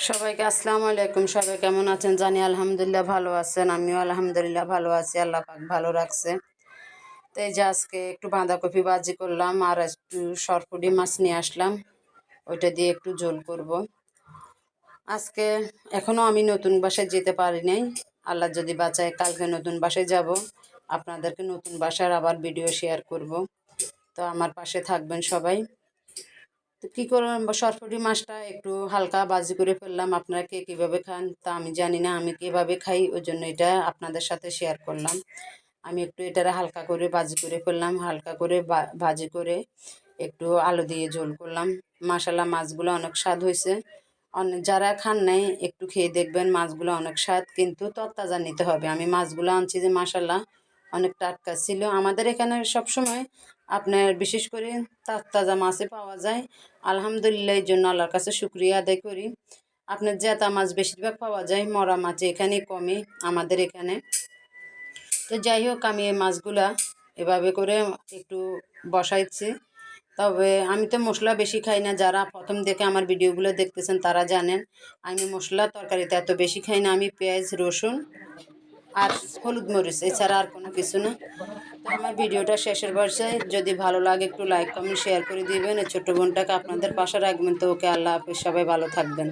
সবাইকে আসসালামু আলাইকুম। সবাই কেমন আছেন জানি আলহামদুলিল্লাহ ভালো আছেন। আমিও আলহামদুলিল্লাহ ভালো আছি, আল্লাহ পাক ভালো রাখছে। তো এই যে আজকে একটু বাঁধাকপি ভাজি করলাম আর একটু সরপুঁটি মাছ নিয়ে আসলাম, ওইটা দিয়ে একটু ঝোল করব আজকে। এখনও আমি নতুন বাসায় যেতে পারি নাই, আল্লাহ যদি বাঁচায় কালকে নতুন বাসায় যাব, আপনাদেরকে নতুন বাসার আবার ভিডিও শেয়ার করব। তো আমার পাশে থাকবেন সবাই। তো কী করলাম, সরপুঁটি মাছটা একটু হালকা ভাজি করে ফেললাম। আপনারা কে কীভাবে খান তা আমি জানি না, আমি কীভাবে খাই ওই জন্য এটা আপনাদের সাথে শেয়ার করলাম। আমি একটু এটারে হালকা করে ভাজি করে ফেললাম, হালকা করে ভাজি করে একটু আলু দিয়ে ঝোল করলাম। মাশাল্লাহ মাছগুলো অনেক স্বাদ হয়েছে। অনেক যারা খান নাই একটু খেয়ে দেখবেন, মাছগুলো অনেক স্বাদ, কিন্তু তরতাজা নিতে হবে। আমি মাছগুলো আনছি যে মাশাল্লাহ অনেক টাটকা ছিল। আমাদের এখানে সবসময় আপনার বিশেষ করে তাজা মাছে পাওয়া যায়, আলহামদুলিল্লাহ। এই জন্য আল্লাহর কাছে শুকরিয়া আদায় করি। আপনার জেতা মাছ বেশিরভাগ পাওয়া যায়, মরা মাছ এখানে কমই আমাদের এখানে। তো যাই হোক, আমি এই মাছগুলা এভাবে করে একটু বসাইছি। তবে আমি তো মশলা বেশি খাই না, যারা প্রথম দেখে আমার ভিডিওগুলো দেখতেছেন তারা জানেন আমি মশলা তরকারিতে এত বেশি খাই না। আমি পেঁয়াজ রসুন আর হলুদ মরিচ এছাড়া আর কোনো কিছু না। তো আমার ভিডিওটা শেষের পর্যায়ে যদি ভালো লাগে একটু লাইক কমেন্ট শেয়ার করে দিবেন। এই ছোটো বোনটাকে আপনাদের পাশে রাখবেন। তো ওকে আল্লাহ হাফিজ, সবাই ভালো থাকবেন।